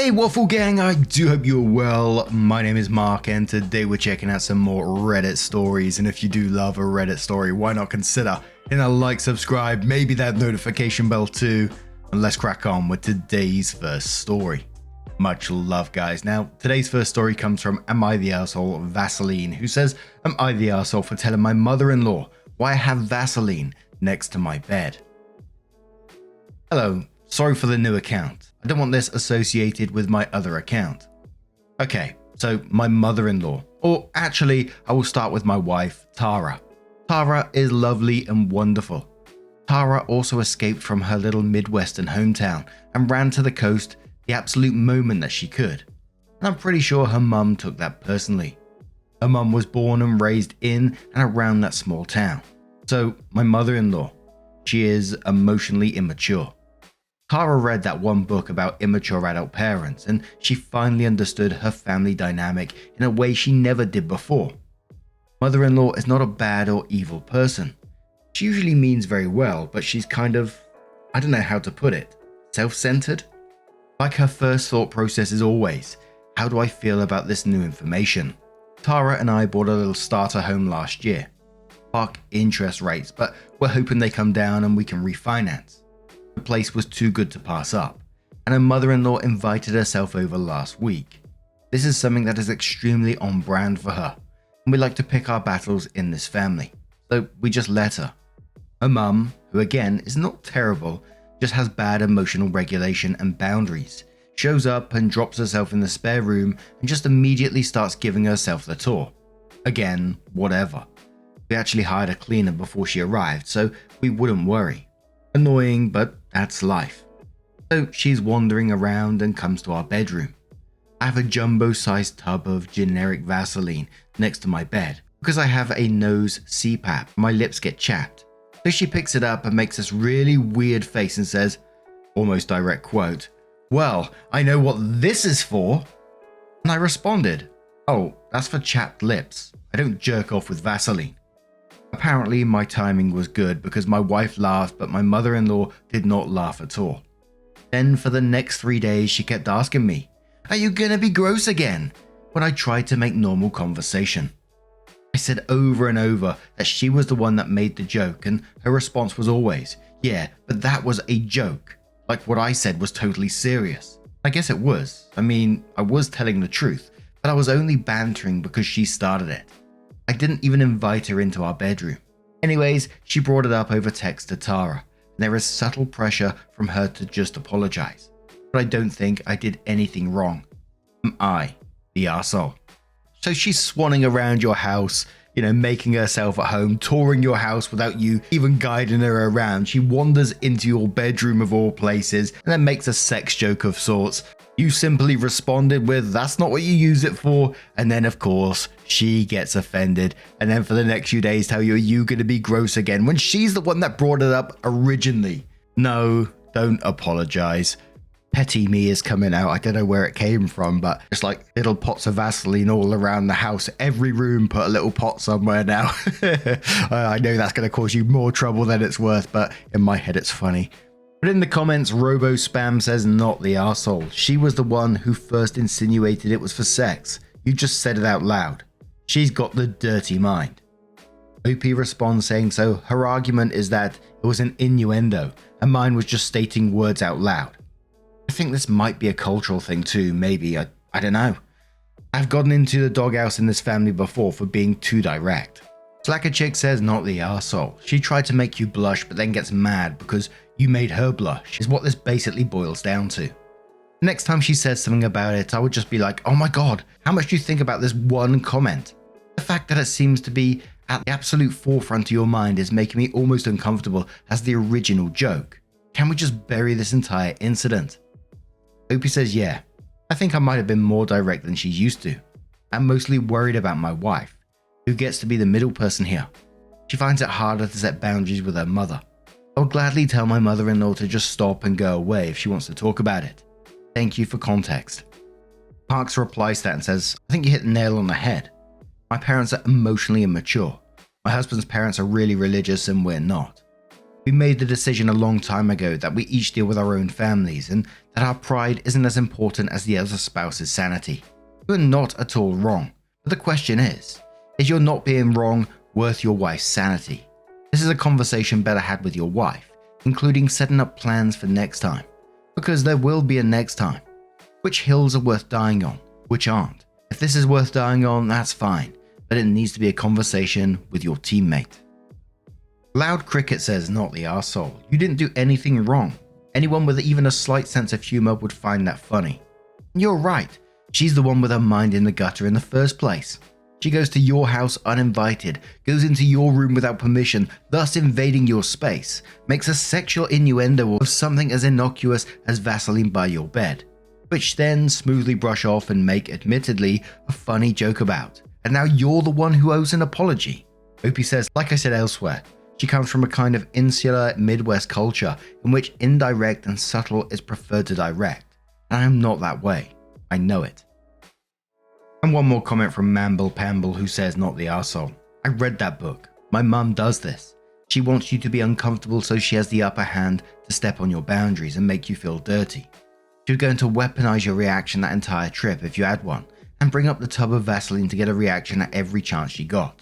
Hey Waffle Gang, I do hope you're well. My name is Mark and today we're checking out some more Reddit stories, and if you do love a Reddit story, why not consider hitting a like, subscribe, maybe that notification bell too, and let's crack on with today's first story. Much love guys. Now today's first story comes from Am I the Arsehole Vaseline, who says, am I the arsehole for telling my mother-in-law why I have Vaseline next to my bed? Hello, sorry for the new account. I don't want this associated with my other account. Okay, so my mother-in-law, or actually I will start with my wife, Tara. Tara is lovely and wonderful. Tara also escaped from her little Midwestern hometown and ran to the coast the absolute moment that she could. And I'm pretty sure her mum took that personally. Her mum was born and raised in and around that small town. So my mother-in-law, she is emotionally immature. Tara read that one book about immature adult parents and she finally understood her family dynamic in a way she never did before. Mother-in-law is not a bad or evil person. She usually means very well, but she's kind of, I don't know how to put it, self-centered? Like her first thought process is always, how do I feel about this new information? Tara and I bought a little starter home last year. Fuck interest rates, but we're hoping they come down and we can refinance. The place was too good to pass up, and her mother-in-law invited herself over last week. This is something that is extremely on brand for her, and we like to pick our battles in this family, so we just let her. Her mum, who again is not terrible, just has bad emotional regulation and boundaries, shows up and drops herself in the spare room and just immediately starts giving herself the tour. Again, whatever. We actually hired a cleaner before she arrived, so we wouldn't worry. Annoying, but that's life. So she's wandering around and comes to our bedroom. I have a jumbo-sized tub of generic Vaseline next to my bed because I have a nose CPAP. My lips get chapped. So she picks it up and makes this really weird face and says, almost direct quote, "Well, I know what this is for." And I responded, "Oh, that's for chapped lips. I don't jerk off with Vaseline." Apparently my timing was good because my wife laughed but my mother-in-law did not laugh at all. Then for the next 3 days she kept asking me, "Are you gonna be gross again?" when I tried to make normal conversation. I said over and over that she was the one that made the joke and her response was always, "Yeah, but that was a joke." Like what I said was totally serious. I guess it was. I mean, I was telling the truth, but I was only bantering because she started it. I didn't even invite her into our bedroom. Anyways, she brought it up over text to Tara, and there is subtle pressure from her to just apologize. But I don't think I did anything wrong. Am I the arsehole? So she's swanning around your house, making herself at home, touring your house without you even guiding her around. She wanders into your bedroom of all places and then makes a sex joke of sorts. You simply responded with, "That's not what you use it for." And then of course she gets offended and then for the next few days tell you, "Are you going to be gross again?" when she's the one that brought it up originally. No, don't apologize. Petty me is coming out. I don't know where it came from, but it's like little pots of Vaseline all around the house. Every room put a little pot somewhere now. I know that's going to cause you more trouble than it's worth, but in my head it's funny. But in the comments, Robo Spam says not the arsehole. She was the one who first insinuated it was for sex. You just said it out loud. She's got the dirty mind. OP responds saying so her argument is that it was an innuendo and mine was just stating words out loud. I think this might be a cultural thing too, maybe, I don't know. I've gotten into the doghouse in this family before for being too direct. Slacker Chick says not the arsehole. She tried to make you blush but then gets mad because you made her blush, is what this basically boils down to. Next time she says something about it, I would just be like, "Oh my god, how much do you think about this one comment?" The fact that it seems to be at the absolute forefront of your mind is making me almost uncomfortable as the original joke. Can we just bury this entire incident? Opie says, "Yeah, I think I might have been more direct than she used to. I'm mostly worried about my wife, who gets to be the middle person here. She finds it harder to set boundaries with her mother. I would gladly tell my mother-in-law to just stop and go away if she wants to talk about it. Thank you for context." Parks replies to that and says, "I think you hit the nail on the head. My parents are emotionally immature. My husband's parents are really religious and we're not. We made the decision a long time ago that we each deal with our own families, and that our pride isn't as important as the other spouse's sanity. You are not at all wrong, but the question is your not being wrong worth your wife's sanity? This is a conversation better had with your wife, including setting up plans for next time, because there will be a next time. Which hills are worth dying on, which aren't? If this is worth dying on, that's fine, but it needs to be a conversation with your teammate. Loud Cricket says, not the arsehole. You didn't do anything wrong. Anyone with even a slight sense of humor would find that funny. And you're right. She's the one with her mind in the gutter in the first place. She goes to your house uninvited, goes into your room without permission, thus invading your space, makes a sexual innuendo of something as innocuous as Vaseline by your bed, which then smoothly brush off and make, admittedly, a funny joke about. And now you're the one who owes an apology. Opie says, like I said elsewhere, she comes from a kind of insular Midwest culture in which indirect and subtle is preferred to direct. And I am not that way. I know it. And one more comment from Mamble Pamble who says, not the arsehole. I read that book. My mum does this. She wants you to be uncomfortable so she has the upper hand to step on your boundaries and make you feel dirty. She was going to weaponize your reaction that entire trip if you had one, and bring up the tub of Vaseline to get a reaction at every chance she got.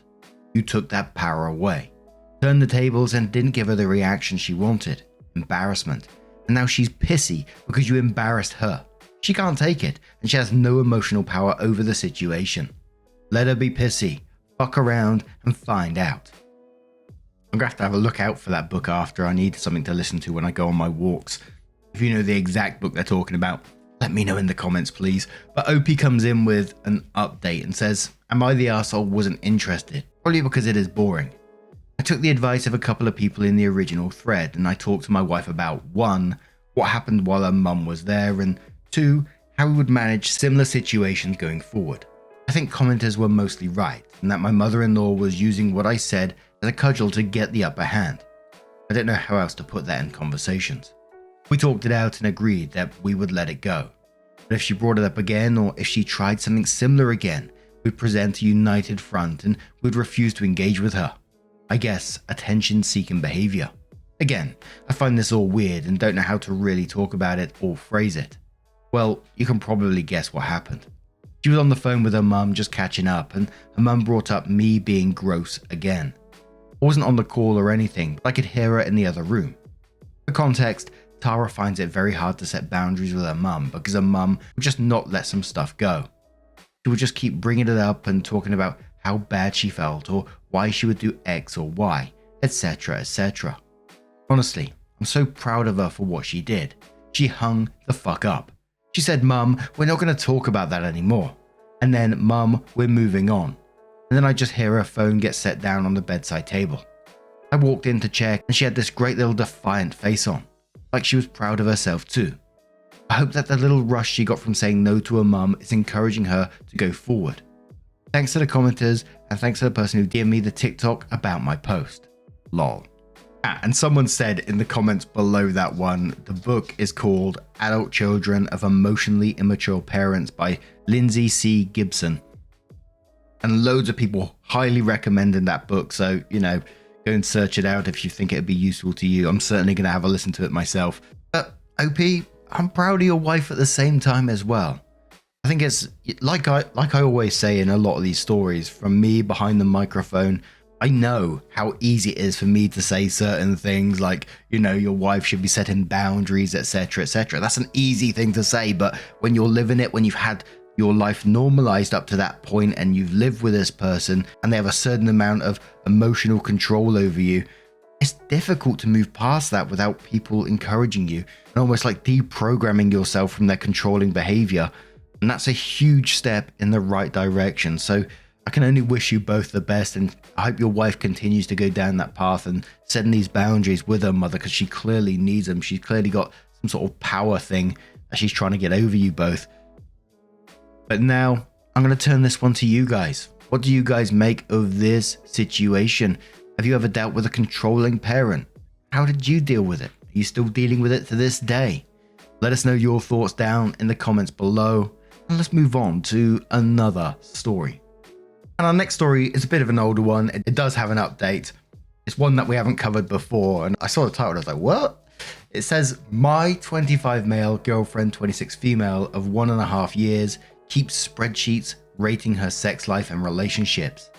You took that power away, turned the tables and didn't give her the reaction she wanted. Embarrassment. And now she's pissy because you embarrassed her. She can't take it, and she has no emotional power over the situation. Let her be pissy, fuck around, and find out. I'm going to have a look out for that book after. I need something to listen to when I go on my walks. If you know the exact book they're talking about, let me know in the comments, please. But OP comes in with an update and says, am I the arsehole wasn't interested? Probably because it is boring. I took the advice of a couple of people in the original thread, and I talked to my wife about 1, what happened while her mum was there, and 2, how we would manage similar situations going forward. I think commenters were mostly right, and that my mother-in-law was using what I said as a cudgel to get the upper hand. I don't know how else to put that in conversations. We talked it out and agreed that we would let it go. But if she brought it up again, or if she tried something similar again, we'd present a united front and would refuse to engage with her. I guess attention-seeking behavior. Again, I find this all weird and don't know how to really talk about it or phrase it. Well, you can probably guess what happened. She was on the phone with her mum just catching up, and her mum brought up me being gross again. I wasn't on the call or anything, but I could hear her in the other room. For context, Tara finds it very hard to set boundaries with her mum because her mum would just not let some stuff go. She would just keep bringing it up and talking about how bad she felt or why she would do X or Y, etc, etc. Honestly, I'm so proud of her for what she did. She hung the fuck up. She said, Mum, we're not going to talk about that anymore. And then, Mum, we're moving on. And then I just hear her phone get set down on the bedside table. I walked in to check and she had this great little defiant face on, like she was proud of herself too. I hope that the little rush she got from saying no to her mum is encouraging her to go forward. Thanks to the commenters and thanks to the person who DM'd me the TikTok about my post. Lol. And someone said in the comments below that one, the book is called Adult Children of Emotionally Immature Parents by Lindsay C. Gibson. And loads of people highly recommended that book, so, you know, go and search it out if you think it'd be useful to you. I'm certainly going to have a listen to it myself. But OP, I'm proud of your wife at the same time as well. I think it's like I always say in a lot of these stories, from me behind the microphone, I know how easy it is for me to say certain things like, you know, your wife should be setting boundaries, etc, etc. That's an easy thing to say, but when you're living it, when you've had your life normalized up to that point and you've lived with this person and they have a certain amount of emotional control over you, it's difficult to move past that without people encouraging you and almost like deprogramming yourself from their controlling behavior. And that's a huge step in the right direction. So I can only wish you both the best, and I hope your wife continues to go down that path and setting these boundaries with her mother, because she clearly needs them. She's clearly got some sort of power thing that she's trying to get over you both. But now I'm going to turn this one to you guys. What do you guys make of this situation? Have you ever dealt with a controlling parent? How did you deal with it? Are you still dealing with it to this day? Let us know your thoughts down in the comments below. And let's move on to another story. And our next story is a bit of an older one. It does have an update. It's one that we haven't covered before. And I saw the title and I was like, what? It says, my 25 male, girlfriend 26 female of 1.5 years keeps spreadsheets rating her sex life and relationships.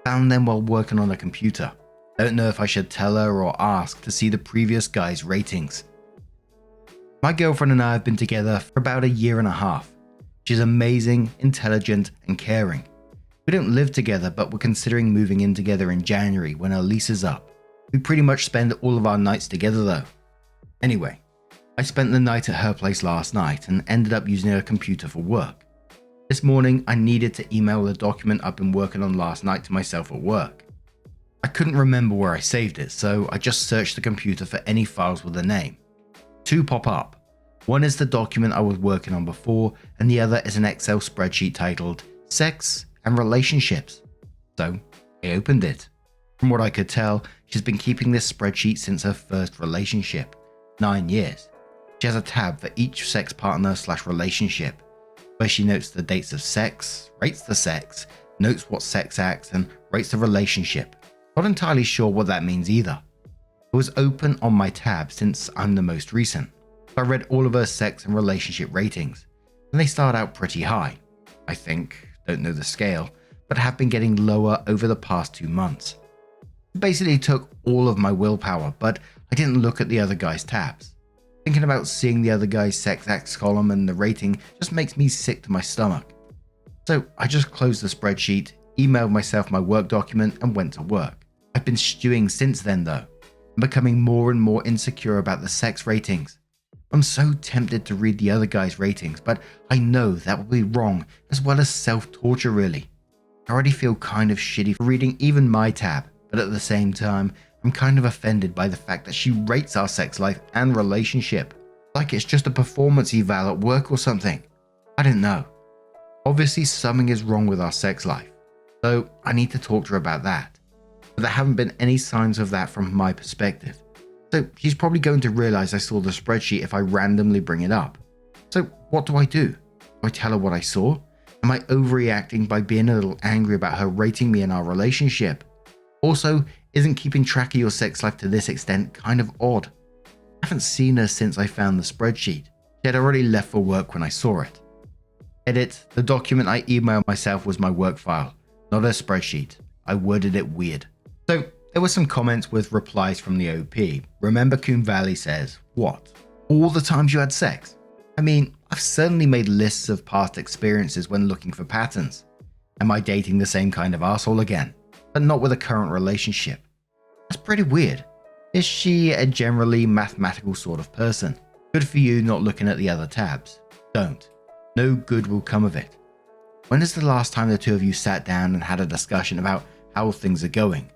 Found them while working on a computer. Don't know if I should tell her or ask to see the previous guy's ratings. My girlfriend and I have been together for about 1.5 years. She's amazing, intelligent, and caring. We don't live together, but we're considering moving in together in January when our lease is up. We pretty much spend all of our nights together though. Anyway, I spent the night at her place last night and ended up using her computer for work. This morning, I needed to email the document I've been working on last night to myself at work. I couldn't remember where I saved it, so I just searched the computer for any files with a name. 2 pop up. One is the document I was working on before, and the other is an Excel spreadsheet titled Sex and Relationships. So, I opened it. From what I could tell, she's been keeping this spreadsheet since her first relationship, 9 years. She has a tab for each sex partner/relationship, where she notes the dates of sex, rates the sex, notes what sex acts, and rates the relationship. Not entirely sure what that means either. It was open on my tab since I'm the most recent. I read all of her sex and relationship ratings, and they start out pretty high. I think, don't know the scale, but have been getting lower over the past 2 months. It basically took all of my willpower, but I didn't look at the other guy's tabs. Thinking about seeing the other guy's sex acts column and the rating just makes me sick to my stomach. So I just closed the spreadsheet, emailed myself my work document, and went to work. I've been stewing since then though, and becoming more and more insecure about the sex ratings. I'm so tempted to read the other guy's ratings, but I know that will be wrong, as well as self-torture really. I already feel kind of shitty for reading even my tab, but at the same time, I'm kind of offended by the fact that she rates our sex life and relationship, like it's just a performance eval at work or something. I don't know. Obviously something is wrong with our sex life, so I need to talk to her about that. But there haven't been any signs of that from my perspective. So she's probably going to realize I saw the spreadsheet if I randomly bring it up. So what do? Do I tell her what I saw? Am I overreacting by being a little angry about her rating me in our relationship? Also, isn't keeping track of your sex life to this extent kind of odd? I haven't seen her since I found the spreadsheet. She had already left for work when I saw it. Edit, the document I emailed myself was my work file, not a spreadsheet. I worded it weird. So there were some comments with replies from the OP. Remember Coon Valley says, what? All the times you had sex? I mean, I've certainly made lists of past experiences when looking for patterns. Am I dating the same kind of asshole again? But not with a current relationship. That's pretty weird. Is she a generally mathematical sort of person? Good for you not looking at the other tabs. Don't. No good will come of it. When is the last time the two of you sat down and had a discussion about how things are going?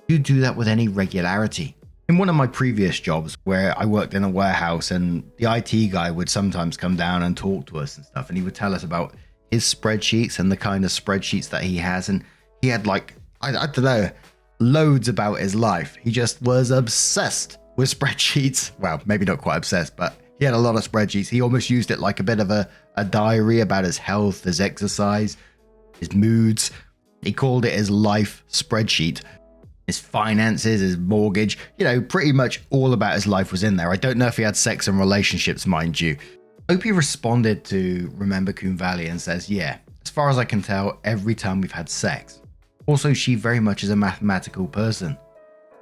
Do you do that with any regularity? In one of my previous jobs where I worked in a warehouse and the IT guy would sometimes come down and talk to us and stuff, and he would tell us about his spreadsheets and the kind of spreadsheets that he has, and he had like, I don't know, loads about his life. He just was obsessed with spreadsheets. Well, maybe not quite obsessed, but he had a lot of spreadsheets. He almost used it like a bit of a diary about his health, his exercise, his moods. He called it his life spreadsheet. His finances, his mortgage, pretty much all about his life was in there. I don't know if he had sex and relationships, mind you. Opie responded to Remember Coon Valley and says, yeah, as far as I can tell, every time we've had sex. Also, she very much is a mathematical person.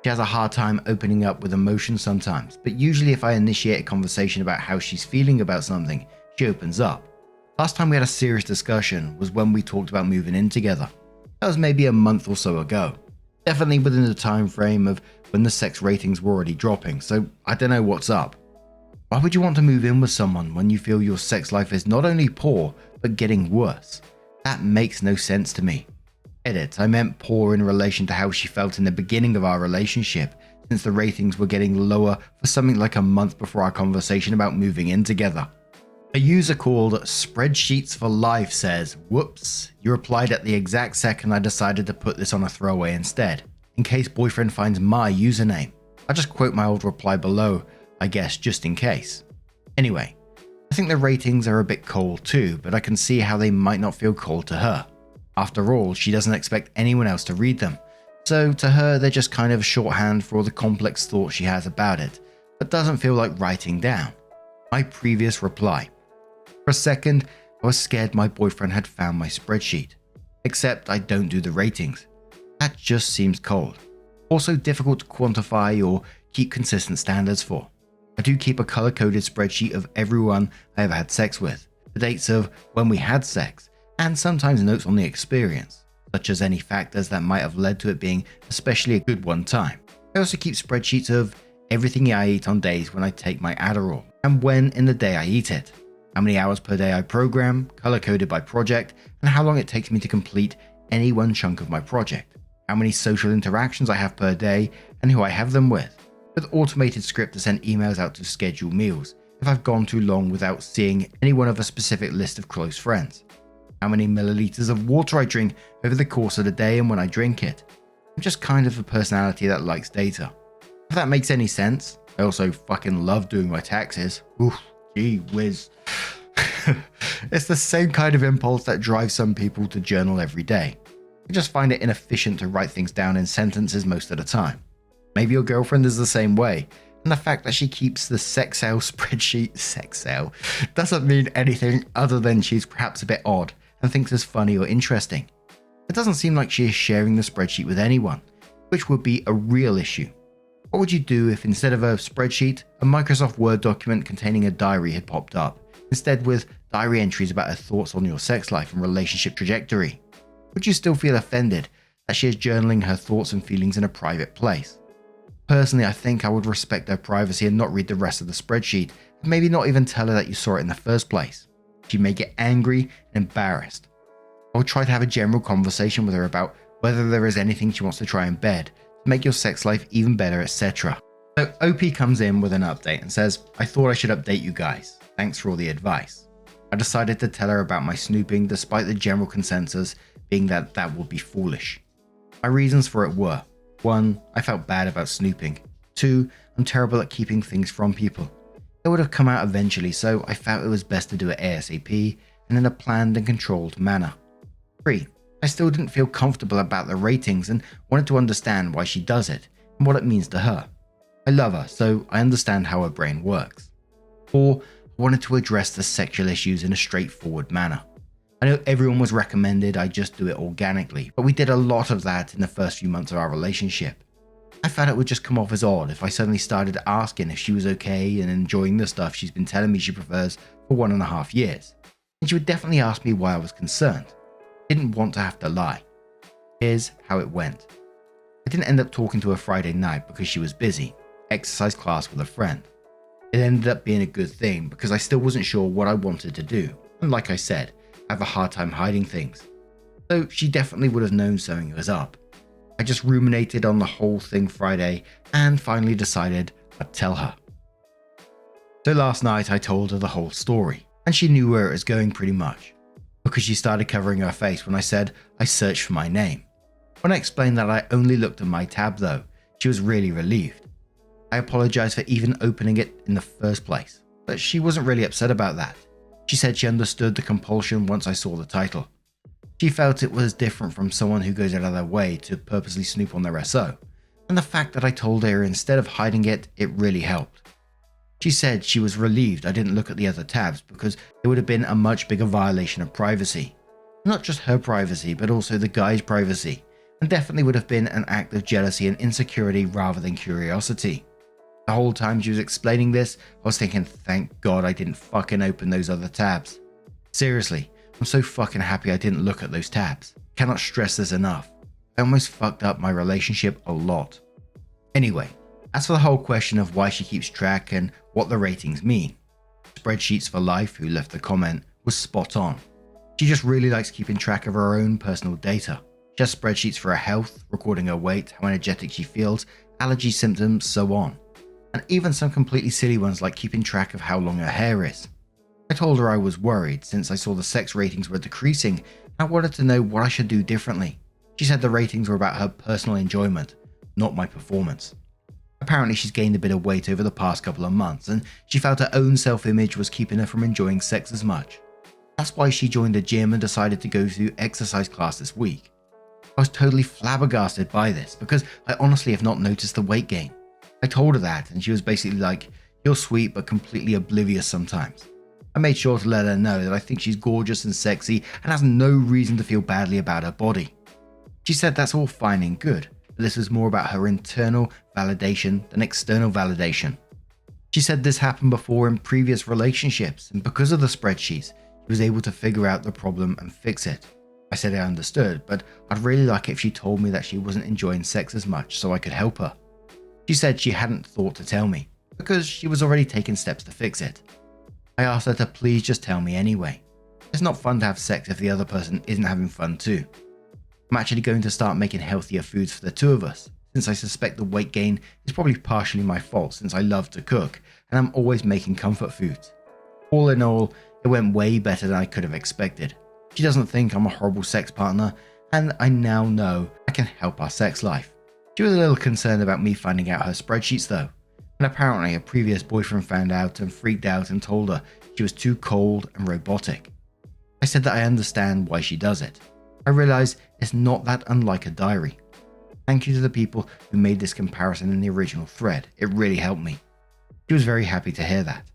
She has a hard time opening up with emotion sometimes, but usually if I initiate a conversation about how she's feeling about something, she opens up. Last time we had a serious discussion was when we talked about moving in together. That was maybe a month or so ago. Definitely within the time frame of when the sex ratings were already dropping, so I don't know what's up. Why would you want to move in with someone when you feel your sex life is not only poor, but getting worse? That makes no sense to me. Edit, I meant poor in relation to how she felt in the beginning of our relationship, since the ratings were getting lower for something like a month before our conversation about moving in together. A user called Spreadsheets for Life says, whoops, you replied at the exact second I decided to put this on a throwaway instead, in case boyfriend finds my username. I'll just quote my old reply below, I guess just in case. Anyway, I think the ratings are a bit cold too, but I can see how they might not feel cold to her. After all, she doesn't expect anyone else to read them, so to her they're just kind of shorthand for all the complex thoughts she has about it, but doesn't feel like writing down. My previous reply. For a second, I was scared my boyfriend had found my spreadsheet. Except I don't do the ratings. That just seems cold. Also difficult to quantify or keep consistent standards for. I do keep a color-coded spreadsheet of everyone I have had sex with, the dates of when we had sex, and sometimes notes on the experience, such as any factors that might have led to it being especially a good one time. I also keep spreadsheets of everything I eat on days when I take my Adderall, and when in the day I eat it, how many hours per day I program, color-coded by project, and how long it takes me to complete any one chunk of my project, how many social interactions I have per day, and who I have them with automated script to send emails out to schedule meals if I've gone too long without seeing anyone of a specific list of close friends, how many milliliters of water I drink over the course of the day and when I drink it. I'm just kind of a personality that likes data. If that makes any sense. I also fucking love doing my taxes. Ooh, gee whiz. It's the same kind of impulse that drives some people to journal every day. I just find it inefficient to write things down in sentences most of the time. Maybe your girlfriend is the same way, and the fact that she keeps the Sexcel spreadsheet doesn't mean anything other than she's perhaps a bit odd and thinks it's funny or interesting. It doesn't seem like she is sharing the spreadsheet with anyone, which would be a real issue. What would you do if instead of a spreadsheet, a Microsoft Word document containing a diary had popped up, instead with diary entries about her thoughts on your sex life and relationship trajectory? Would you still feel offended that she is journaling her thoughts and feelings in a private place? Personally, I think I would respect her privacy and not read the rest of the spreadsheet, and maybe not even tell her that you saw it in the first place. She may get angry and embarrassed. I would try to have a general conversation with her about whether there is anything she wants to try in bed to make your sex life even better, etc. So OP comes in with an update and says, I thought I should update you guys. Thanks for all the advice. I decided to tell her about my snooping despite the general consensus being that that would be foolish. My reasons for it were: 1. I felt bad about snooping. 2. I'm terrible at keeping things from people. It would have come out eventually, so I felt it was best to do it ASAP and in a planned and controlled manner. 3. I still didn't feel comfortable about the ratings and wanted to understand why she does it and what it means to her. I love her, so I understand how her brain works. 4. I wanted to address the sexual issues in a straightforward manner. I know everyone was recommended I just do it organically, but we did a lot of that in the first few months of our relationship. I felt it would just come off as odd if I suddenly started asking if she was okay and enjoying the stuff she's been telling me she prefers for 1.5 years. And she would definitely ask me why I was concerned. I didn't want to have to lie. Here's how it went. I didn't end up talking to her Friday night because she was busy, exercise class with a friend. It ended up being a good thing because I still wasn't sure what I wanted to do, and like I said, I have a hard time hiding things. So she definitely would have known something was up. I just ruminated on the whole thing Friday and finally decided I'd tell her. So last night I told her the whole story, and she knew where it was going pretty much, because she started covering her face when I said I searched for my name. When I explained that I only looked at my tab though, she was really relieved. I apologized for even opening it in the first place, but she wasn't really upset about that. She said she understood the compulsion once I saw the title. She felt it was different from someone who goes out of their way to purposely snoop on their SO, and the fact that I told her instead of hiding it, it really helped. She said she was relieved I didn't look at the other tabs because it would have been a much bigger violation of privacy. Not just her privacy, but also the guy's privacy, and definitely would have been an act of jealousy and insecurity rather than curiosity. The whole time she was explaining this, I was thinking, thank God I didn't fucking open those other tabs. Seriously, I'm so fucking happy I didn't look at those tabs. Cannot stress this enough. I almost fucked up my relationship a lot. Anyway, as for the whole question of why she keeps track and what the ratings mean, Spreadsheets for Life, who left the comment, was spot on. She just really likes keeping track of her own personal data. She has spreadsheets for her health, recording her weight, how energetic she feels, allergy symptoms, so on. And even some completely silly ones like keeping track of how long her hair is. I told her I was worried since I saw the sex ratings were decreasing and I wanted to know what I should do differently. She said the ratings were about her personal enjoyment, not my performance. Apparently she's gained a bit of weight over the past couple of months and she felt her own self-image was keeping her from enjoying sex as much. That's why she joined a gym and decided to go to exercise class this week. I was totally flabbergasted by this because I honestly have not noticed the weight gain. I told her that, and she was basically like, "You're sweet but completely oblivious sometimes." I made sure to let her know that I think she's gorgeous and sexy and has no reason to feel badly about her body. She said that's all fine and good, but this was more about her internal validation than external validation. She said this happened before in previous relationships, and because of the spreadsheets, she was able to figure out the problem and fix it. I said I understood, but I'd really like it if she told me that she wasn't enjoying sex as much so I could help her. She said she hadn't thought to tell me, because she was already taking steps to fix it. I asked her to please just tell me anyway. It's not fun to have sex if the other person isn't having fun too. I'm actually going to start making healthier foods for the two of us, since I suspect the weight gain is probably partially my fault since I love to cook and I'm always making comfort foods. All in all, it went way better than I could have expected. She doesn't think I'm a horrible sex partner, and I now know I can help our sex life. She was a little concerned about me finding out her spreadsheets though, and apparently a previous boyfriend found out and freaked out and told her she was too cold and robotic. I said that I understand why she does it. I realized it's not that unlike a diary. Thank you to the people who made this comparison in the original thread, it really helped me. She was very happy to hear that.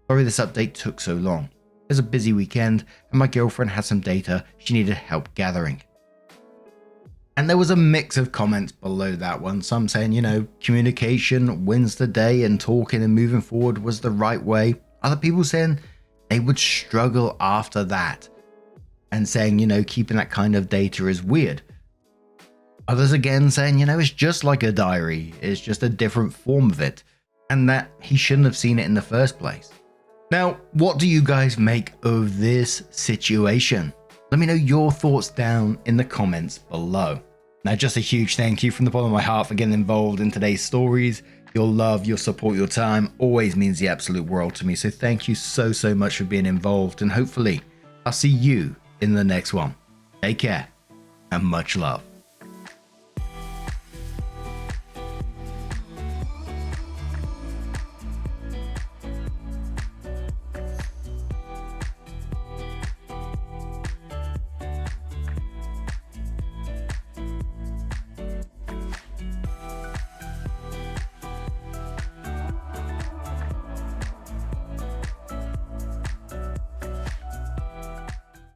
Sorry this update took so long. It was a busy weekend and my girlfriend had some data she needed help gathering. And there was a mix of comments below that one, some saying, communication wins the day and talking and moving forward was the right way. Other people saying they would struggle after that and saying, keeping that kind of data is weird. Others again saying, it's just like a diary, it's just a different form of it, and that he shouldn't have seen it in the first place. Now, what do you guys make of this situation? Let me know your thoughts down in the comments below. Now, just a huge thank you from the bottom of my heart for getting involved in today's stories. Your love, your support, your time always means the absolute world to me. So thank you so much for being involved, and hopefully I'll see you in the next one. Take care and much love.